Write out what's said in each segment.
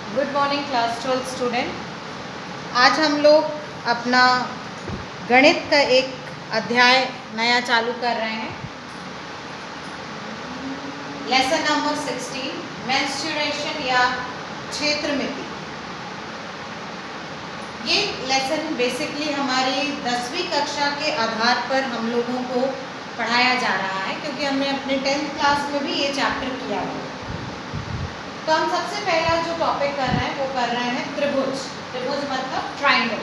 Good morning class 12 student. आज हम लोग अपना गणित का एक अध्याय नया चालू कर रहे हैं। लेसन नंबर 16 मेंस्ट्रुएशन या क्षेत्रमिति। ये लेसन बेसिकली हमारी 10वीं कक्षा के आधार पर हम लोगों को पढ़ाया जा रहा है, क्योंकि हमने अपने 10th क्लास में भी ये चैप्टर किया है। तो हम सबसे पहला जो टॉपिक कर रहे हैं वो कर रहे हैं त्रिभुज। त्रिभुज मतलब ट्राइंगल।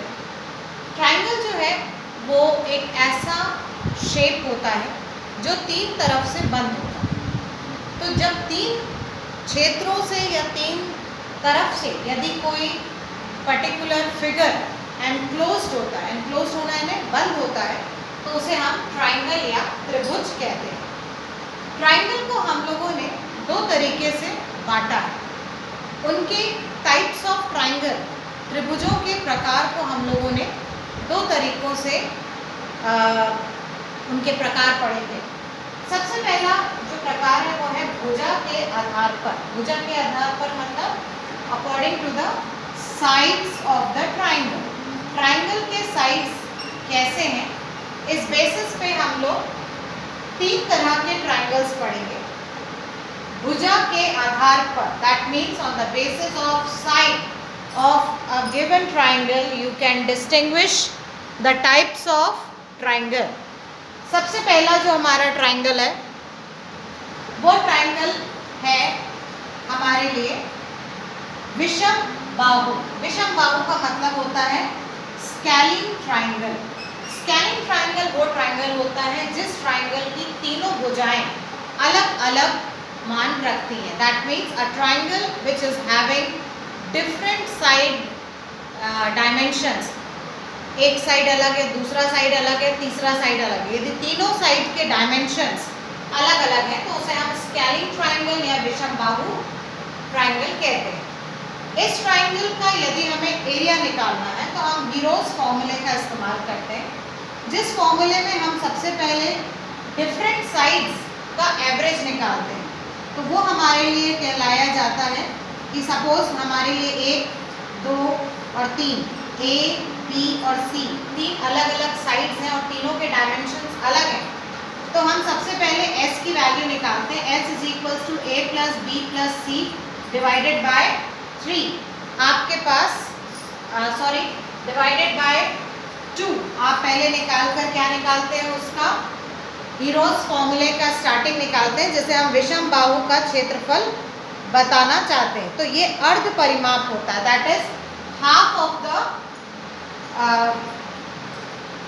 ट्राइंगल जो है वो एक ऐसा शेप होता है जो तीन तरफ से बंद होता है। तो जब तीन क्षेत्रों से या तीन तरफ से यदि कोई पर्टिकुलर फिगर एनक्लोज्ड होता है, एनक्लोज्ड होना है बंद होता है, तो उसे हम ट्राइंगल या त्रिभुज कहते हैं। ट्राइंगल को हम लोगों ने दो तरीके से बांटा है। उनके टाइप्स ऑफ ट्राइंगल, त्रिभुजों के प्रकार को हम लोगों ने दो तरीकों से उनके प्रकार पढ़ेंगे। सबसे पहला जो प्रकार है वो है भुजा के आधार पर। भुजा के आधार पर मतलब according to the sides of the triangle. Triangle के साइड्स कैसे हैं, इस बेसिस पे हम लोग तीन तरह के ट्राइंगल्स पढ़ेंगे। भुजा के आधार पर, that means on the basis of side of a given triangle you can distinguish the types of triangle. सबसे पहला जो हमारा ट्राइंगल है वो ट्राइंगल है हमारे लिए विषम बाहु। विषम बाहु का मतलब होता है स्केलिंग ट्राइंगल। स्केलिंग ट्राइंगल वो ट्राइंगल होता है जिस ट्राइंगल की तीनों भुजाएं अलग अलग मान रखती हैं। That means a triangle which is having different side dimensions. एक साइड अलग है, दूसरा साइड अलग है, तीसरा साइड अलग है। यदि तीनों साइड के डायमेंशंस अलग अलग हैं तो उसे हम स्केलिंग ट्राइंगल या विषम बाहु ट्राइंगल कहते हैं। इस ट्राइंगल का यदि हमें एरिया निकालना है तो हम हीरोज फॉर्मूले का इस्तेमाल करते हैं, जिस फॉर्मूले में हम सबसे पहले डिफरेंट साइड्स का एवरेज निकालते हैं। तो वो हमारे लिए कहलाया जाता है कि सपोज हमारे लिए 1, 2 और 3, ए, बी और सी तीन अलग अलग साइड्स हैं और तीनों के डायमेंशंस अलग हैं। तो हम सबसे पहले s की वैल्यू निकालते हैं। s is equals to a plus B plus C divided by 3। आपके पास डिवाइडेड बाय 2। आप पहले निकाल कर क्या निकालते हैं, उसका हीरोज फॉर्मूले का स्टार्टिंग निकालते हैं, जैसे हम विषम बाहु का क्षेत्रफल बताना चाहते हैं। तो ये अर्ध परिमाप होता है, that is half of the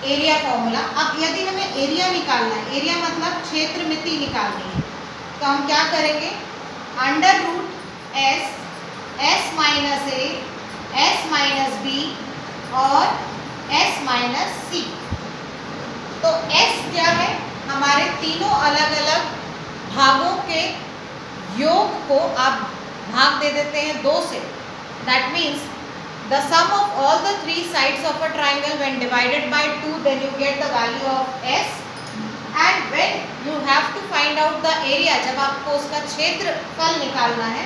area formula. अब यदि हमें एरिया निकालना है, एरिया मतलब क्षेत्रमिति निकालनी है, तो हम क्या करेंगे, under root S minus A, S minus B और एस माइनस सी। तो एस क्या है, हमारे तीनों अलग अलग भागों के योग को आप भाग दे देते हैं 2 से। That means the sum of all the 3 sides of a triangle when divided by 2, then you get the value of s, and when you have to find out the area, जब आपको उसका क्षेत्रफल निकालना है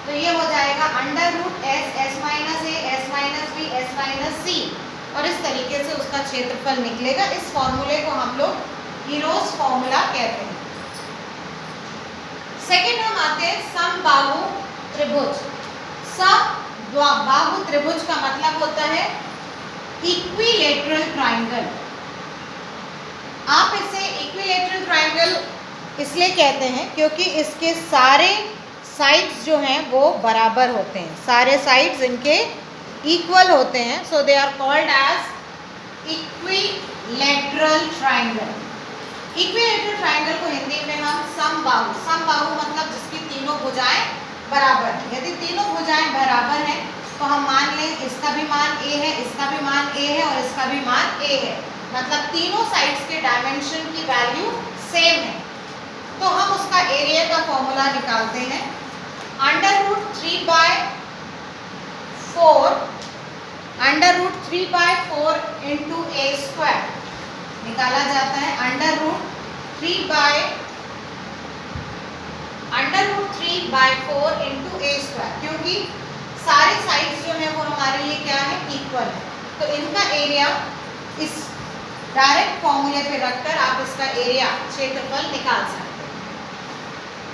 तो ये हो जाएगा under root S, S minus A, S minus B, S minus C, और इस तरीके से उसका क्षेत्रफल निकलेगा। इस फॉर्मूले को हम लोग हीरोज फॉर्मूला कहते हैं। सेकेंड हम आते हैं समबाहु त्रिभुज। समबाहु त्रिभुज का मतलब होता है इक्विलेटरल ट्राइंगल। आप इसे इक्विलेटरल ट्राइंगल इसलिए कहते हैं क्योंकि इसके सारे साइड्स जो हैं वो बराबर होते हैं, सारे साइड्स इनके इक्वल होते हैं। So they are called as equilateral triangle. Equilateral triangle को हिंदी में हम समबाहु, समबाहु मतलब जिसकी तीनों भुजाएं बराबर है। यदि तीनों भुजाएं बराबर हैं तो हम मान लें इसका भी मान a है, इसका भी मान a है और इसका भी मान a है, मतलब तीनों साइड्स के डायमेंशन की वैल्यू सेम है। तो हम उसका एरिया का फॉर्मूला निकालते हैं। Under root 3 by 4, under root 3 by 4 into A square निकाला जाता है। Under root 3 by 4 into A square, क्योंकि सारे क्षेत्रफल है, तो इनका एरिया इस डायरेक्ट फॉर्मूले पे रखकर आप इसका एरिया क्षेत्रफल निकाल सकते हैं।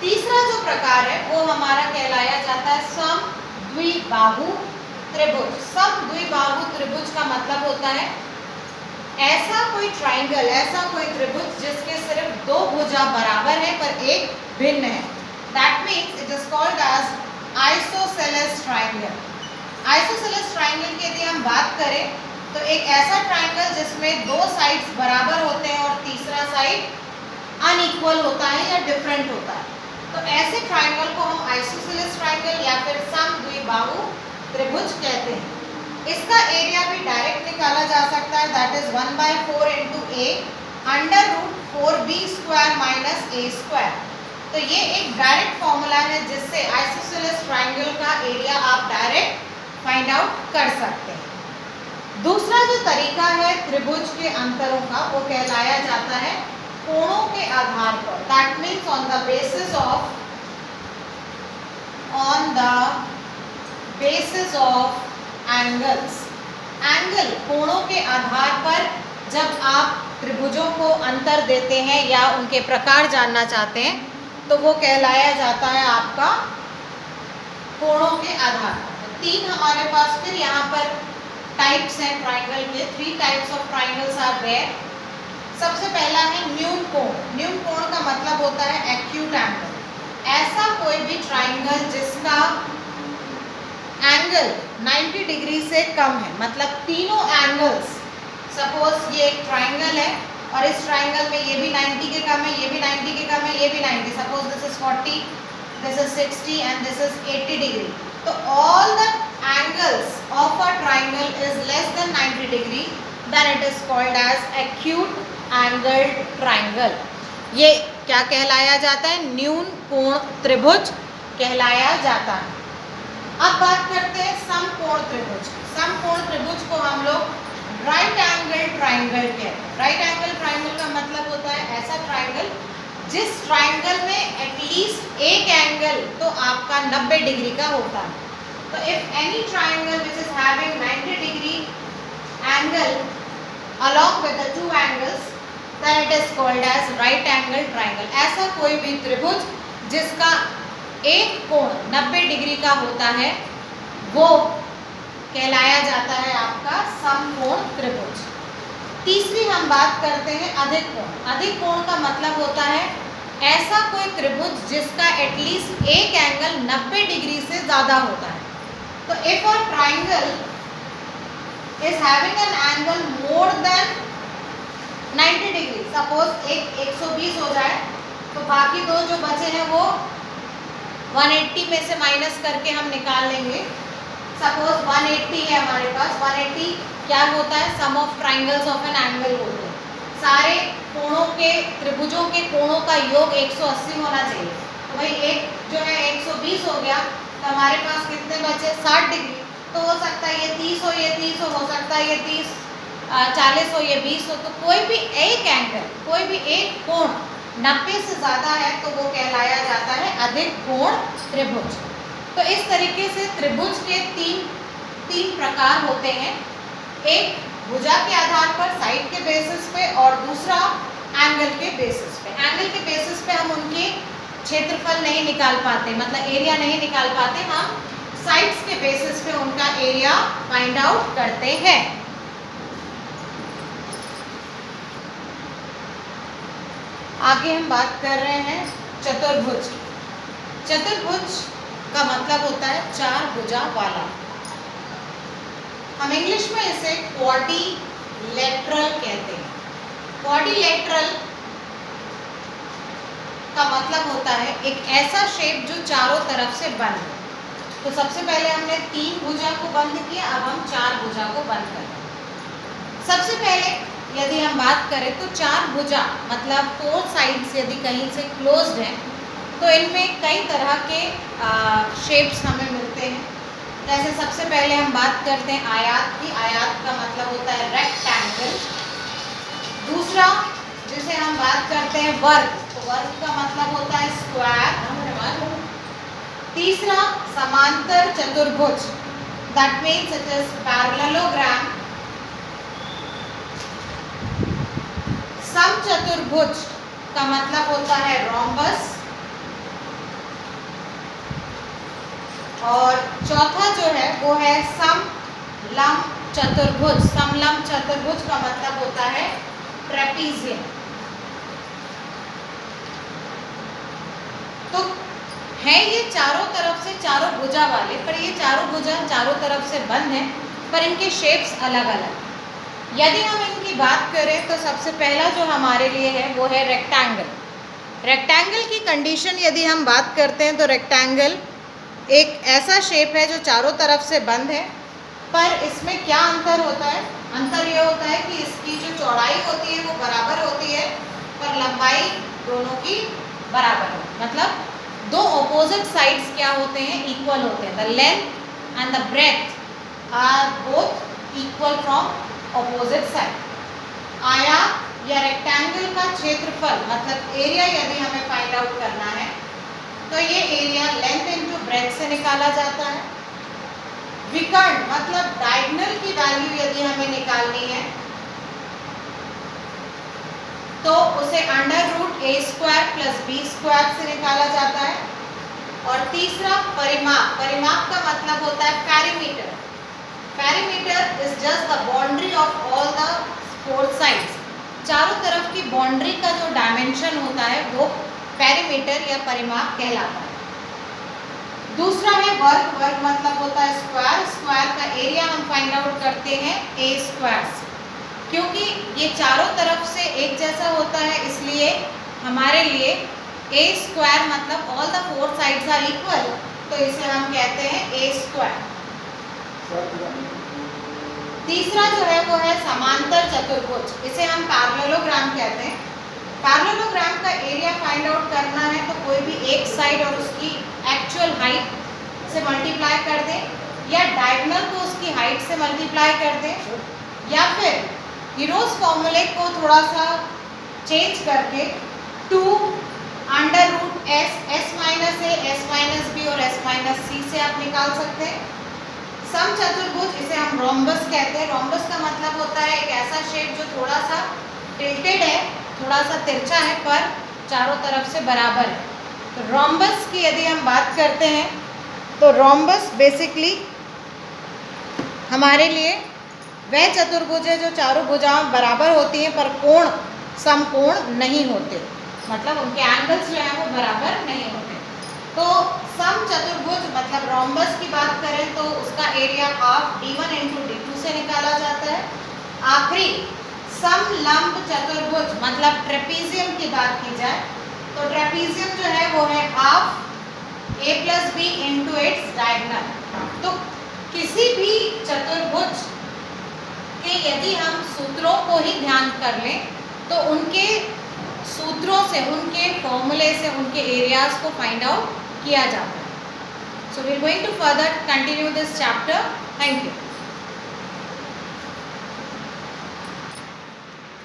तीसरा जो प्रकार है वो हमारा कहलाया जाता है समद्विबाहु त्रिभुज। समद्विबाहु त्रिभुज का मतलब होता है ऐसा कोई ट्राइंगल, ऐसा कोई त्रिभुज जिसके सिर्फ दो भुजा बराबर है पर एक भिन्न है। That means it is called as isosceles triangle. Isosceles triangle की यदि हम बात करें तो एक ऐसा ट्राइंगल जिसमें दो साइड्स बराबर होते हैं और तीसरा साइड अनइक्वल होता है या डिफरेंट होता है, तो ऐसे ट्राइंगल को हम आइसोसेलेस ट्राइंगल या फिर समद्विबाहु त्रिभुज कहते हैं। इसका एरिया भी डायरेक्ट निकाला जा सकता है, that is 1/4 into A under root 4b² minus a²। तो ये एक डायरेक्ट फॉर्मूला है जिससे आइसोसेलेस ट्राइंगल का एरिया आप डायरेक्ट फाइंड आउट कर सकते हैं। दूसरा जो तरीका है त्रिभुज के अंतरों का वो कहलाया जाता है कोणों के आधार पर। That means on the basis of angles. Angle, कोणों के आधार पर जब आप त्रिभुजों को अंतर देते हैं या उनके प्रकार जानना चाहते हैं तो वो कहलाया जाता है आपका कोणों के आधार पर। तो तीन हमारे पास फिर यहाँ पर टाइप्स हैं ट्राइंगल के। 3 types of triangles are there. सबसे पहला है न्यून कोण। न्यून कोण का मतलब होता है एक्यूट एंगल। ऐसा कोई भी ट्राइंगल जिसका एंगल 90 डिग्री से कम है, मतलब तीनों एंगल्स, सपोज ये एक ट्राइंगल है और इस ट्राइंगल में ये भी 90 के कम है, ये भी 90 के कम है, ये भी 90, suppose this is 40, this is 60 and this is 80 degree. तो all the angles of a triangle is less than 90 degree, then it is called as acute angled triangle। ये क्या कहलाया जाता है? न्यून कोण त्रिभुज कहलाया जाता है। अब बात करते हैं समकोण त्रिभुज। समकोण त्रिभुज को हम लोग राइट एंगल ट्राइंगल कहते हैं। राइट एंगल ट्राइंगल का मतलब होता है ऐसा ट्राइंगल जिस ट्राइंगल में एटलीस्ट एक एंगल तो आपका 90 डिग्री का होता है। तो if any triangle which is having 90 degree angle along with the two angles, then it is called as right angle triangle। ऐसा कोई भी त्रिभुज जिसका एक कोण 90 डिग्री का होता है वो कहलाया जाता है आपका समकोण त्रिभुज। तीसरी हम बात करते हैं अधिक कोण। अधिक कोण का मतलब होता है ऐसा कोई त्रिभुज जिसका एटलीस्ट एक एंगल 90 डिग्री से ज़्यादा होता है। तो if a triangle is having an angle more than 90 degree, suppose एक 120 हो जाए तो बाकी दो जो बचे हैं वो 180 में से माइनस करके हम निकाल लेंगे। सपोज 180 है हमारे पास, 180 क्या होता है? Sum of triangles of an angle होते हैं। सारे कोणों के त्रिभुजों के कोणों का योग 180 होना चाहिए। तो भाई एक जो है 120 हो गया तो हमारे पास कितने बचे? 60 डिग्री। तो हो सकता है ये 30 हो, ये 30 हो सकता है ये 30 40 हो, ये 20 हो। तो कोई भी एक एंगल, कोई भी एक कोण 90 से ज़्यादा है तो वो कहलाया जाता है अधिक कोण त्रिभुज। तो इस तरीके से त्रिभुज के तीन प्रकार होते हैं। एक भुजा के आधार पर, साइड के बेसिस पे, और दूसरा एंगल के बेसिस पे। एंगल के बेसिस पे हम उनके क्षेत्रफल नहीं निकाल पाते, मतलब एरिया नहीं निकाल पाते, हम साइड्स के बेसिस पे उनका एरिया फाइंड आउट करते हैं। आगे हम बात कर रहे हैं चतुर्भुज। चतुर्भुज का मतलब होता है चार भुजा वाला। हम इंग्लिश में इसे क्वाड्रिलेटरल कहते हैं। क्वाड्रिलेटरल का मतलब होता है एक ऐसा शेप जो चारों तरफ से बंद हो। तो सबसे पहले हमने 3 भुजा को बंद किया, अब हम 4 भुजा को बंद करें। सबसे पहले यदि हम बात करें तो 4 भुजा मतलब 4 साइड्स यदि कहीं से क्लोज्ड है तो इनमें कई तरह के शेप्स हमें मिलते हैं। जैसे सबसे पहले हम बात करते हैं आयात की। आयात का मतलब होता है रेक्टेंगल। दूसरा जिसे हम बात करते हैं वर्ग, तो वर्ग का मतलब होता है स्क्वायर। तीसरा समांतर चतुर्भुज that means it is parallelogram. समचतुर्भुज का मतलब होता है रोम्बस, और चौथा जो है वो है समलंब चतुर्भुज। समलंब चतुर्भुज का मतलब होता है ट्रेपीजियम। तो है ये चारों तरफ से चारों भुजा वाले, पर ये चारों भुजा चारों तरफ से बंद हैं, पर इनके शेप्स अलग अलग। यदि हम इनकी बात करें तो सबसे पहला जो हमारे लिए है वो है रेक्टेंगल। रेक्टेंगल की कंडीशन यदि हम बात करते हैं तो रेक्टेंगल एक ऐसा शेप है जो चारों तरफ से बंद है, पर इसमें क्या अंतर होता है? अंतर ये होता है कि इसकी जो चौड़ाई होती है वो बराबर होती है, पर लंबाई दोनों की बराबर है। मतलब दो ऑपोजिट साइड्स क्या होते हैं? इक्वल होते हैं। The length and the breadth are both equal from opposite side. आयत या रेक्टेंगल का क्षेत्रफल मतलब एरिया यदि हमें फाइंड आउट करना है तो ये एरिया लेंथ इनटू ब्रेथ से निकाला जाता है। विकर्ण मतलब डायगोनल की वैल्यू यदि हमें निकालनी है तो उसे अंडर रूट ए स्क्वायर प्लस बी स्क्वायर से निकाला जाता है। और तीसरा परिमाप। परिमाप का मतलब होता है perimeter. Perimeter is just the boundary of all the four sides. चारों तरफ की बाउंड्री का जो डायमेंशन होता है वो पेरीमीटर या परिमाप कहलाता है। दूसरा है वर्ग। वर्ग मतलब होता है स्क्वायर। स्क्वायर का एरिया हम फाइंड आउट करते हैं ए स्क्वायर से। क्योंकि ये चारों तरफ से एक जैसा होता है इसलिए हमारे लिए ए स्क्वायर मतलब all the four sides are equal, तो इसे हम कहते हैं ए स्क्वायर। तीसरा जो है वो है समांतर चतुर्भुज। इसे हम पैरेललोग्राम कहते हैं। पैरेललोग्राम का एरिया फाइंड आउट करना है तो कोई भी एक साइड और उसकी एक्चुअल हाइट से मल्टीप्लाई कर दें, या डायगोनल को उसकी हाइट से मल्टीप्लाई कर दें, या फिर हीरोज फॉर्मूले को थोड़ा सा चेंज करके 2 under root S, S minus A, S minus B और एस माइनस सी से आप निकाल सकते हैं। समचतुर्भुज इसे हम रोम्बस कहते हैं। रोम्बस का मतलब होता है एक ऐसा शेप जो थोड़ा सा टिल्टेड है, थोड़ा सा तिरछा है, पर चारों तरफ से बराबर है। तो रोम्बस की यदि हम बात करते हैं तो रोम्बस बेसिकली हमारे लिए वह चतुर्भुज है जो चारों भुजाओं बराबर होती हैं पर कोण समकोण नहीं होते, मतलब उनके एंगल्स जो हैं वो बराबर नहीं होते। तो समचतुर्भुज मतलब रोम्बस की बात करें तो उसका area half d1 into d2 से निकाला जाता है। आखिरी समलंब चतुर्भुज मतलब ट्रेपीजियम की बात की जाए तो ट्रेपीजियम जो है वो है half a plus B into its diagonal. तो किसी भी चतुर्भुज के यदि हम सूत्रों को ही ध्यान कर लें तो उनके सूत्रों से, उनके फॉर्मूले से उनके एरियाज को फाइंड आउट किया जाता है। So we are going to further continue this chapter. Thank you.